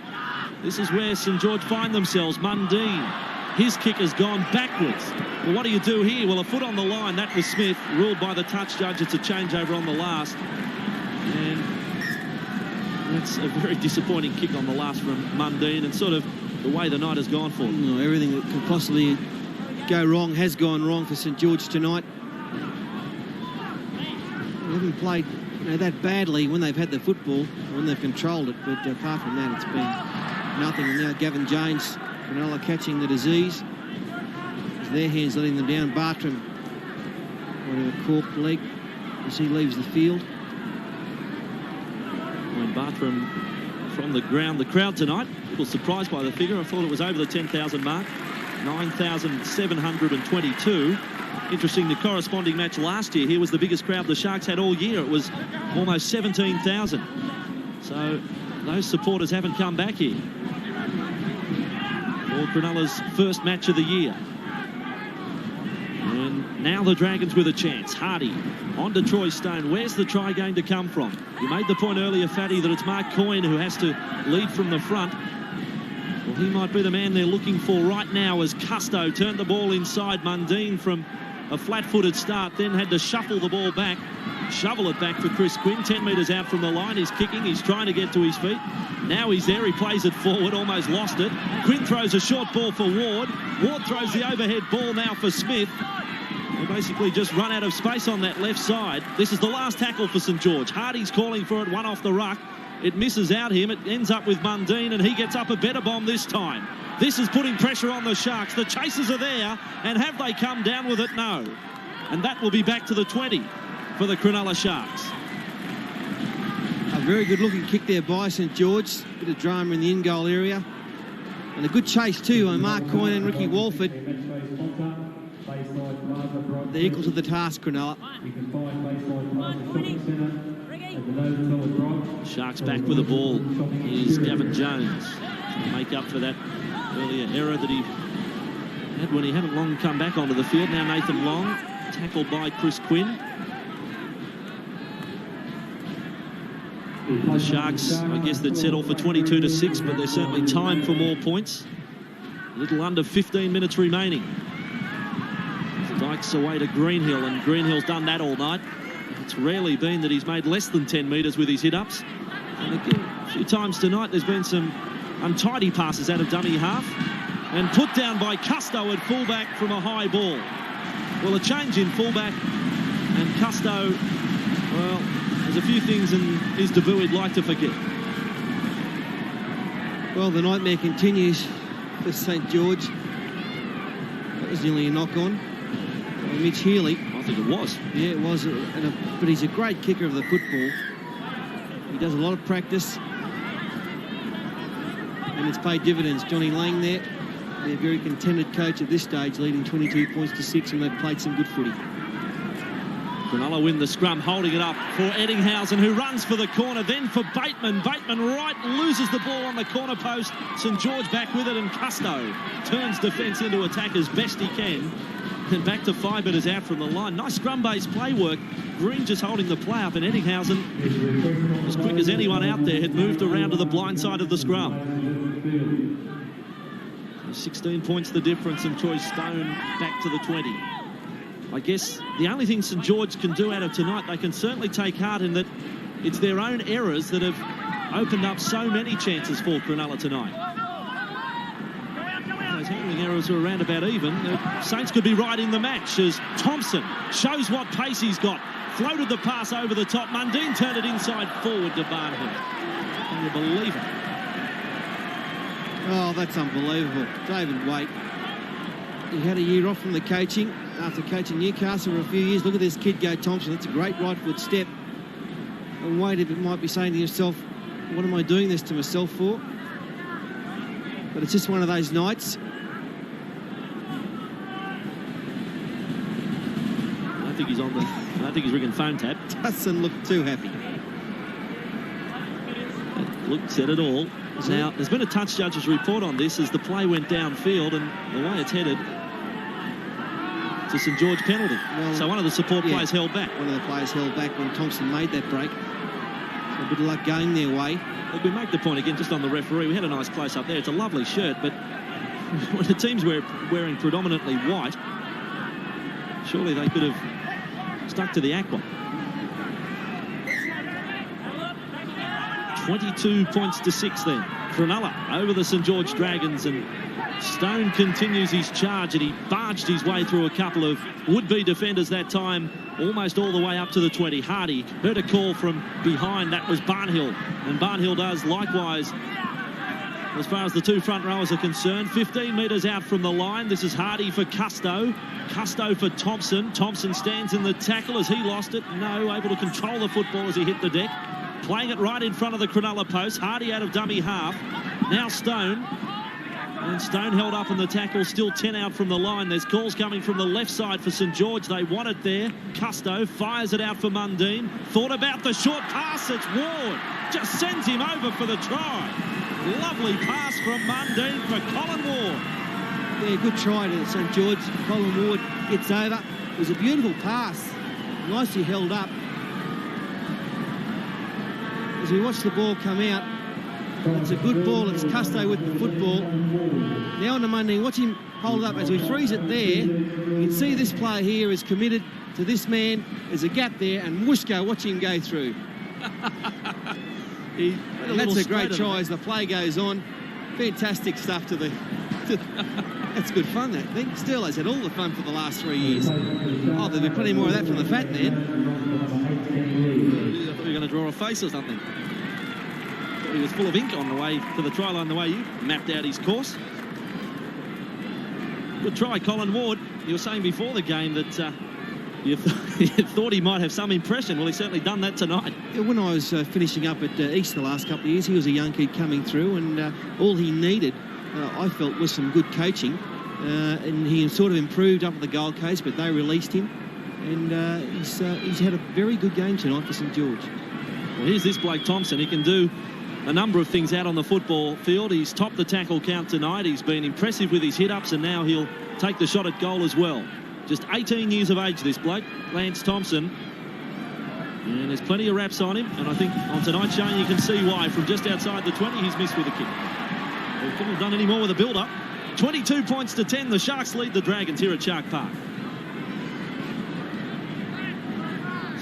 S1: This is where St George find themselves. Mundine, his kick has gone backwards. Well, what do you do here? Well, a foot on the line. That was Smith, ruled by the touch judge. It's a changeover on the last. And that's a very disappointing kick on the last from Mundine, and sort of the way the night has gone for them.
S2: Everything that could possibly go wrong has gone wrong for St George tonight. They haven't played that badly when they've had the football, when they've controlled it, but apart from that, it's been nothing. And now Gavin Jones, Cronulla catching the disease. It's their hands letting them down. Bartram, a corked leg as he leaves the field.
S1: When Bartram from the ground, the crowd tonight, a little surprised by the figure. I thought it was over the 10,000 mark. 9,722. Interesting, the corresponding match last year here was the biggest crowd the Sharks had all year. It was almost 17,000. So those supporters haven't come back here for Cronulla's first match of the year. And now the Dragons with a chance. Hardy on to Troy Stone. Where's the try going to come from? You made the point earlier, Fatty, that it's Mark Coyne who has to lead from the front. Well, he might be the man they're looking for right now as Custo turned the ball inside. Mundine from a flat-footed start, then had to shuffle the ball back, shovel it back for Chris Quinn. 10 metres out from the line. He's kicking. He's trying to get to his feet. Now he's there. He plays it forward. Almost lost it. Quinn throws a short ball for Ward. Ward throws the overhead ball now for Smith. They basically just run out of space on that left side. This is the last tackle for St George. Hardy's calling for it. One off the ruck. It misses out him. It ends up with Mundine, and he gets up a better bomb this time. This is putting pressure on the Sharks. The chasers are there, and have they come down with it? No. And that will be back to the 20 for the Cronulla Sharks.
S2: A very good-looking kick there by St George. Bit of drama in the in-goal area. And a good chase, too, on Mark Coyne and Ricky Walford. They're equal to the task, Cronulla.
S1: Sharks back with the ball. Here's Gavin Jones to make up for that earlier error that he had when he hadn't long come back onto the field. Now Nathan Long, tackled by Chris Quinn. The Sharks, I guess they'd settle for 22-6, but there's certainly time for more points. A little under 15 minutes remaining. Dykes away to Greenhill, and Greenhill's done that all night. It's rarely been that he's made less than 10 metres with his hit-ups. And again, a few times tonight there's been some untidy passes out of dummy half. And put down by Custo at fullback from a high ball. Well, a change in fullback, and Custo, well, there's a few things in his debut he'd like to forget.
S2: Well, the nightmare continues for St George. That was nearly a knock-on. Mitch Healy.
S1: I think it was.
S2: Yeah, it was. But he's a great kicker of the football. He does a lot of practice. And it's paid dividends. Johnny Lang there. They're a very contented coach at this stage, leading 22 points to 6, and they've played some good footy.
S1: Cronulla win the scrum, holding it up for Ettingshausen, who runs for the corner, then for Bateman. Bateman right, loses the ball on the corner post. St George back with it, and Custo turns defence into attack as best he can. And back to 5 metres out from the line. Nice scrum-based play work. Green just holding the play up, and Ettingshausen, as quick as anyone out there, had moved around to the blind side of the scrum. 16 points the difference, and Troy Stone back to the 20. I guess the only thing St George can do out of tonight, they can certainly take heart in that it's their own errors that have opened up so many chances for Cronulla tonight. Those handling errors are around about even. The Saints could be right in the match as Thompson shows what pace he's got. Floated the pass over the top. Mundine turned it inside forward to Barnhill. Can you believe it?
S2: Oh, that's unbelievable. David Waite. He had a year off from the coaching after coaching Newcastle for a few years. Look at this kid go, Thompson. That's a great right foot step. And Waite might be saying to himself, what am I doing this to myself for? But it's just one of those nights.
S1: I don't think he's on the... I don't think he's rigging phone tab.
S2: Doesn't look too happy.
S1: Look, said it all. Now, there's been a touch judge's report on this as the play went downfield, and the way it's headed, it's a St George penalty. Well, so one of the support players held back.
S2: One of the players held back when Thompson made that break. So a bit of luck going their way.
S1: Look, we make the point again just on the referee. We had a nice close-up there. It's a lovely shirt, but when the team's wearing predominantly white, surely they could have stuck to the aqua. 22 points to 6 then. Cronulla over the St George Dragons, and Stone continues his charge, and he barged his way through a couple of would-be defenders that time, almost all the way up to the 20. Hardy heard a call from behind. That was Barnhill, and Barnhill does likewise as far as the two front rowers are concerned. 15 metres out from the line. This is Hardy for Custo. Custo for Thompson. Thompson stands in the tackle as he lost it. No, able to control the football as he hit the deck. Playing it right in front of the Cronulla post. Hardy out of dummy half. Now Stone. And Stone held up in the tackle. Still 10 out from the line. There's calls coming from the left side for St George. They want it there. Custo fires it out for Mundine. Thought about the short pass. It's Ward. Just sends him over for the try. Lovely pass from Mundine for Colin Ward.
S2: Yeah, good try to St George. Colin Ward gets over. It was a beautiful pass. Nicely held up. As we watch the ball come out, it's a good ball. It's Custo with the football. Now on the Mundine, watch him hold it up. As we freeze it there, you can see this player here is committed to this man. There's a gap there, and Mushko, watch him go through. That's a great try as the play goes on. Fantastic stuff to the... That's good fun, that thing. Sterlo's had all the fun for the last 3 years. Oh, there'll be plenty more of that from the fat man.
S1: I thought you were going to draw a face or something. He was full of ink on the way to the try line, the way you mapped out his course. Good try, Colin Ward. You were saying before the game that you thought he might have some impression. Well, he's certainly done that tonight.
S2: When I was finishing up at East the last couple of years, he was a young kid coming through, and all he needed, I felt, was some good coaching. And he sort of improved up at the Gold Coast, but they released him. And he's had a very good game tonight for St George.
S1: Well, here's this Blake Thompson. He can do a number of things out on the football field. He's topped the tackle count tonight. He's been impressive with his hit-ups, and now he'll take the shot at goal as well. Just 18 years of age, this bloke, Lance Thompson. And there's plenty of raps on him, and I think on tonight's showing you can see why. From just outside the 20, he's missed with a kick. He couldn't have done any more with a build-up. 22 points to 10. The Sharks lead the Dragons here at Shark Park.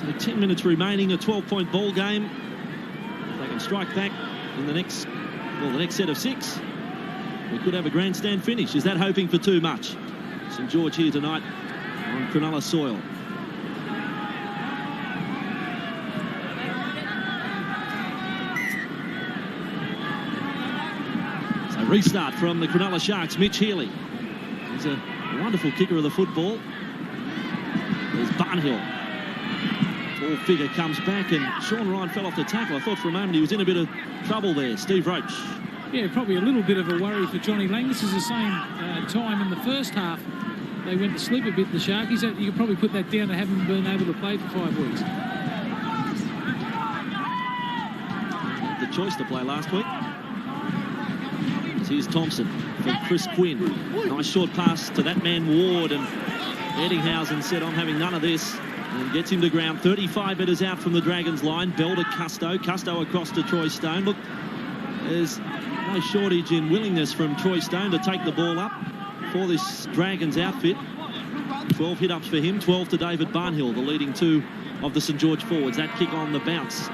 S1: So 10 minutes remaining, a 12-point ball game. If they can strike back in the next set of 6, we could have a grandstand finish. Is that hoping for too much? St George here tonight on Cronulla soil. So restart from the Cronulla Sharks. Mitch Healy. He's a wonderful kicker of the football. There's Barnhill. Tall figure comes back, and Sean Ryan fell off the tackle. I thought for a moment he was in a bit of trouble there. Steve Roach.
S3: Yeah, probably a little bit of a worry for Johnny Lang. This is the same time in the first half. They went to sleep a bit, the Sharkies. You could probably put that down to having been able to play for 5 weeks.
S1: The choice to play last week. Here's Thompson for Chris Quinn. Nice short pass to that man Ward, and Ettingshausen said, I'm having none of this, and gets him to ground. 35 metres out from the Dragons line. Bell to Custo. Custo across to Troy Stone. Look, there's no shortage in willingness from Troy Stone to take the ball up for this Dragons outfit. 12 hit-ups for him, 12 to David Barnhill, the leading two of the St George forwards. That kick on the bounce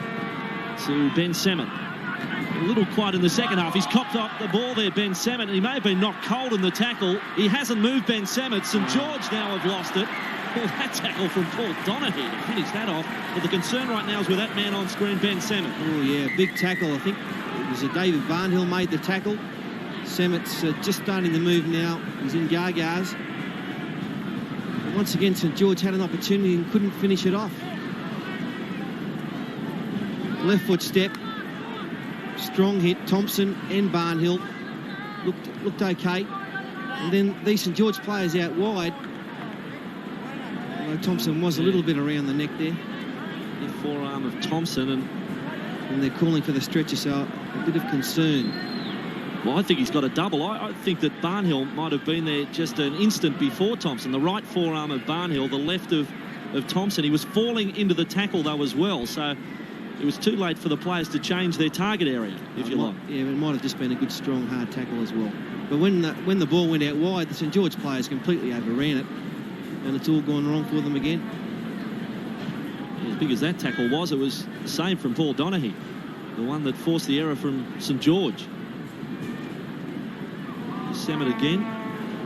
S1: to Ben Semmett. A little quiet in the second half. He's copped up the ball there, Ben Semmett. He may have been knocked cold in the tackle. He hasn't moved, Ben Semmett. St George now have lost it. Well, that tackle from Paul Donaghy to finish that off. But the concern right now is with that man on screen, Ben Semmett.
S2: Oh, yeah, big tackle. I think it was David Barnhill made the tackle. Semmett's just starting to move now. He's in Gargars. But once again, St George had an opportunity and couldn't finish it off. Left foot step. Strong hit. Thompson and Barnhill looked okay. And then these St George players out wide. Although Thompson was a little bit around the neck there.
S1: The forearm of Thompson,
S2: and they're calling for the stretcher, so a bit of concern.
S1: Well, I think he's got a double. I think that Barnhill might have been there just an instant before Thompson. The right forearm of Barnhill, the left of Thompson. He was falling into the tackle, though, as well. So it was too late for the players to change their target area, if you like.
S2: Yeah, it might have just been a good, strong, hard tackle as well. But when the ball went out wide, the St George players completely overran it, and it's all gone wrong for them again.
S1: As big as that tackle was, it was the same from Paul Donaghy, the one that forced the error from St George. Semmett again.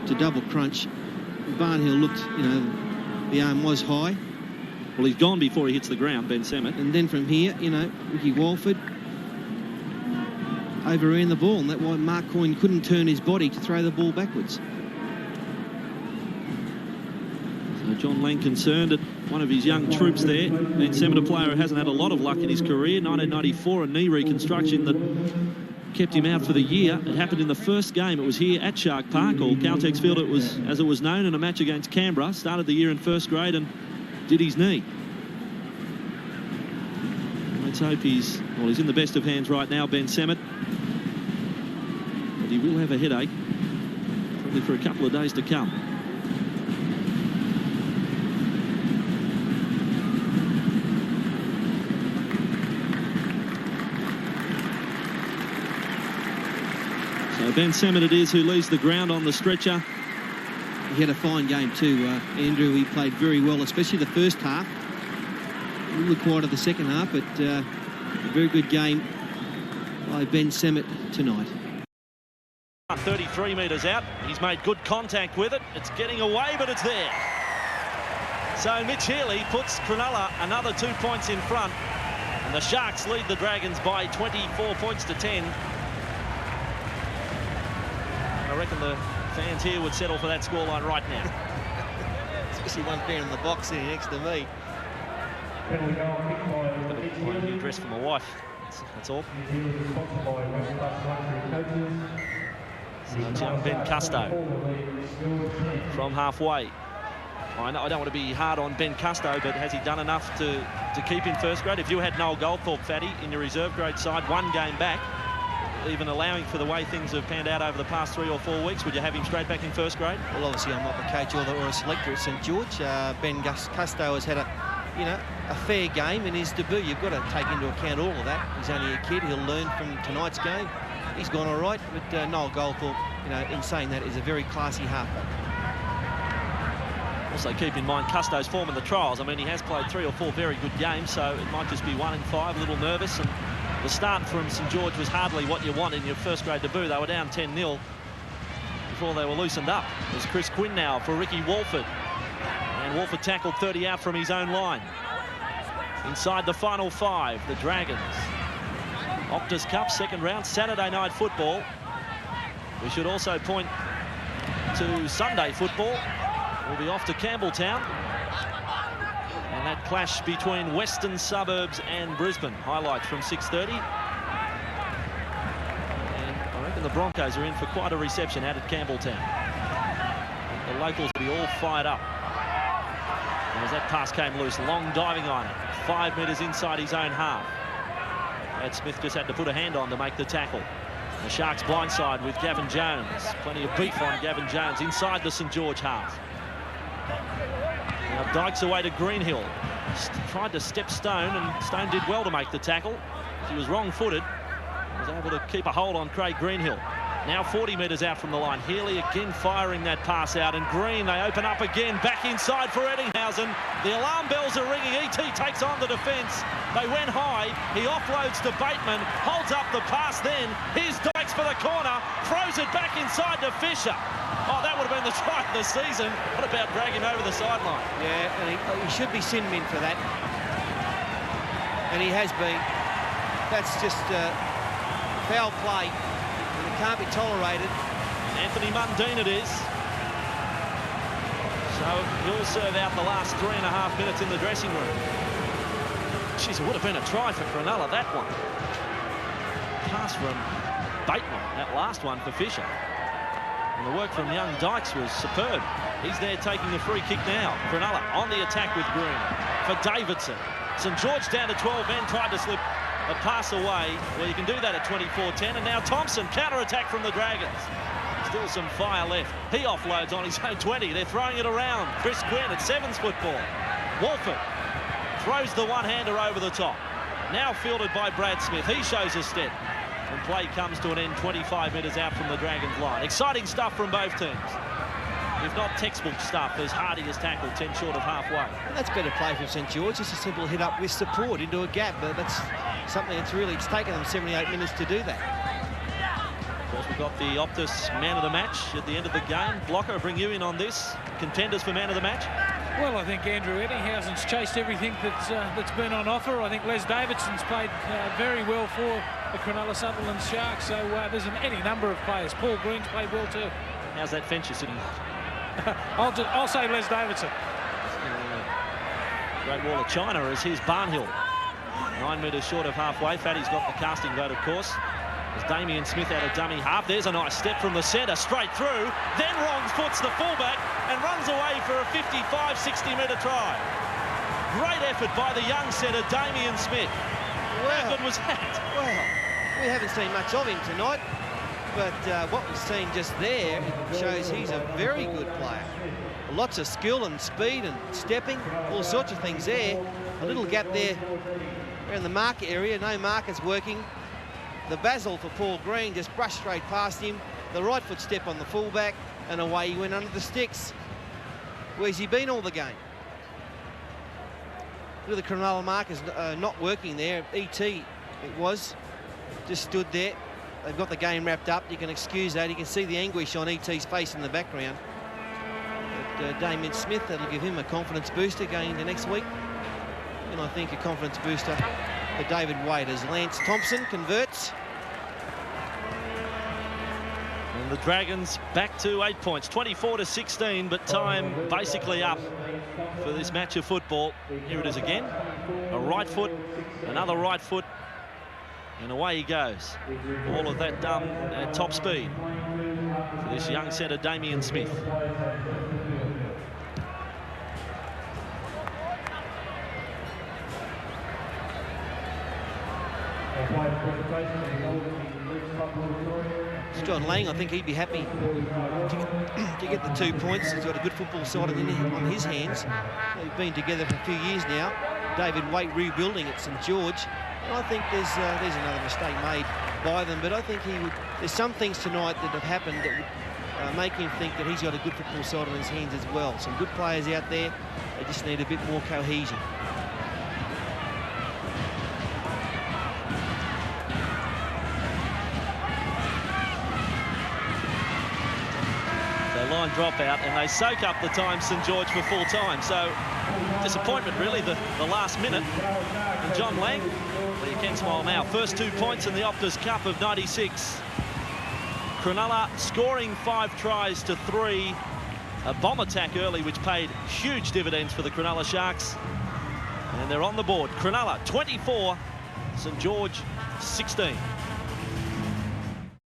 S2: To double crunch. Barnhill looked, the arm was high.
S1: Well, he's gone before he hits the ground, Ben Semmett.
S2: And then from here, Ricky Walford overran the ball, and that's why Mark Coyne couldn't turn his body to throw the ball backwards.
S1: So John Lang concerned at one of his young troops there. Ben Semmett, a player who hasn't had a lot of luck in his career. 1994, a knee reconstruction that kept him out for the year. It happened in the first game. It was here at Shark Park, or Caltex Field it was, as it was known, in a match against Canberra. Started the year in first grade and did his knee. Let's hope he's in the best of hands right now, Ben Semmett. But he will have a headache, probably for a couple of days to come. So Ben Semmett it is who leaves the ground on the stretcher.
S2: He had a fine game too, Andrew. He played very well, especially the first half. A little quieter the second half, but a very good game by Ben Semmett tonight.
S1: 33 metres out. He's made good contact with it. It's getting away, but it's there. So Mitch Healy puts Cronulla another 2 points in front. And the Sharks lead the Dragons by 24 points to 10. I reckon the fans here would settle for that scoreline right now.
S2: Especially one fan in the box sitting next to me.
S1: Got to find a new dress for my wife. That's all. So it's young Ben Custo from halfway. I don't want to be hard on Ben Custo, but has he done enough to keep in first grade? If you had Noel Goldthorpe, Fatty, in your reserve grade side, one game back, even allowing for the way things have panned out over the past 3 or 4 weeks, would you have him straight back in first grade?
S2: Well, obviously I'm not the coach or a selector at St George. Ben Custo has had a fair game in his debut. You've got to take into account all of that. He's only a kid. He'll learn from tonight's game. He's gone all right, but Noel Goldthorpe, in saying that, is a very classy halfback.
S1: Also keep in mind Custo's form in the trials. I mean, he has played 3 or 4 very good games, so it might just be 1 in 5, a little nervous. And the start from St George was hardly what you want in your first grade debut. They were down 10-0 before they were loosened up. There's Chris Quinn now for Ricky Walford. And Walford tackled 30 out from his own line. Inside the final 5, the Dragons. Optus Cup, second round, Saturday night football. We should also point to Sunday football. We'll be off to Campbelltown. And that clash between Western Suburbs and Brisbane. Highlights from 6:30. And I reckon the Broncos are in for quite a reception out at Campbelltown. The locals will be all fired up. As that pass came loose, long diving on it. 5 metres inside his own half. Ed Smith just had to put a hand on to make the tackle. The Sharks blindside with Gavin Jones. Plenty of beef on Gavin Jones inside the St George half. Now Dykes away to Greenhill. Tried to step Stone, and Stone did well to make the tackle. He was wrong-footed. Was able to keep a hold on Craig Greenhill. Now 40 metres out from the line. Healy again firing that pass out, and Green, they open up again, back inside for Ettingshausen. The alarm bells are ringing. ET takes on the defence. They went high. He offloads to Bateman, holds up the pass then. Here's Dykes for the corner, throws it back inside to Fisher. Oh, that would have been the try of the season. What about dragging him over the sideline?
S2: Yeah, and he should be sin-min for that. And he has been. That's just foul play. It can't be tolerated.
S1: Anthony Mundine it is. So he'll serve out the last 3.5 minutes in the dressing room. Jeez, it would have been a try for Cronulla, that one. Pass from Bateman, that last one for Fisher. And the work from young Dykes was superb. He's there taking the free kick now. Cronulla on the attack with Green. For Davidson. St George down to 12 men, tried to slip a pass away. Well, you can do that at 24-10. And now Thompson, counter-attack from the Dragons. Still some fire left. He offloads on his own 20. They're throwing it around. Chris Quinn at Sevens football. Walford throws the one-hander over the top. Now fielded by Brad Smith. He shows a step. And play comes to an end 25 metres out from the Dragons line. Exciting stuff from both teams. If not textbook stuff, as Hardy has tackled 10 short of halfway.
S2: And that's better play from St George. Just a simple hit up with support into a gap. But that's something that's really, it's taken them 78 minutes to do that.
S1: Of course, we've got the Optus man of the match at the end of the game. Blocker, bring you in on this. Contenders for man of the match?
S3: Well, I think Andrew Ettinghausen's chased everything that's been on offer. I think Les Davidson's played very well for the Cronulla Sutherland Sharks. So there's any number of players. Paul Green's played well too.
S1: How's that Fincher sitting?
S3: I'll say Les Davidson.
S1: Great Wall of China is his Barnhill. 9 metres short of halfway. Fatty's got the casting vote, of course. As Damien Smith out of dummy half. There's a nice step from the centre, straight through. Then wrong foots the fullback and runs away for a 55, 60-metre try. Great effort by the young centre, Damien Smith. How good was that?
S2: Well, we haven't seen much of him tonight, but what we've seen just there shows he's a very good player. Lots of skill and speed and stepping, all sorts of things there. A little gap there in the marker area, no markers working. The Basil for Paul Green just brushed straight past him. The right foot step on the fullback, and away he went under the sticks. Where's he been all the game? Look at the Cronulla markers not working there. ET, it was, just stood there. They've got the game wrapped up. You can excuse that. You can see the anguish on ET's face in the background. But Damien Smith, that'll give him a confidence booster going into next week. And I think a confidence booster for David Wade as Lance Thompson converts.
S1: And the Dragons back to 8 points, 24-16, but time basically up for this match of football. Here it is again. A right foot, another right foot, and away he goes. All of that done at top speed for this young centre, Damien Smith.
S2: John Lang, I think he'd be happy to get the 2 points. He's got a good football side on his hands. They've been together for a few years now. David Waite rebuilding at St George. And I think there's another mistake made by them, but I think there's some things tonight that have happened that would make him think that he's got a good football side on his hands as well. Some good players out there. They just need a bit more cohesion.
S1: Line drop out, and they soak up the time St George for full time. So disappointment really the last minute. And John Lang, well, you can smile now. First 2 points in the Optus Cup of 96. Cronulla scoring 5 tries to 3. A bomb attack early which paid huge dividends for the Cronulla Sharks. And they're on the board. Cronulla 24, St George 16.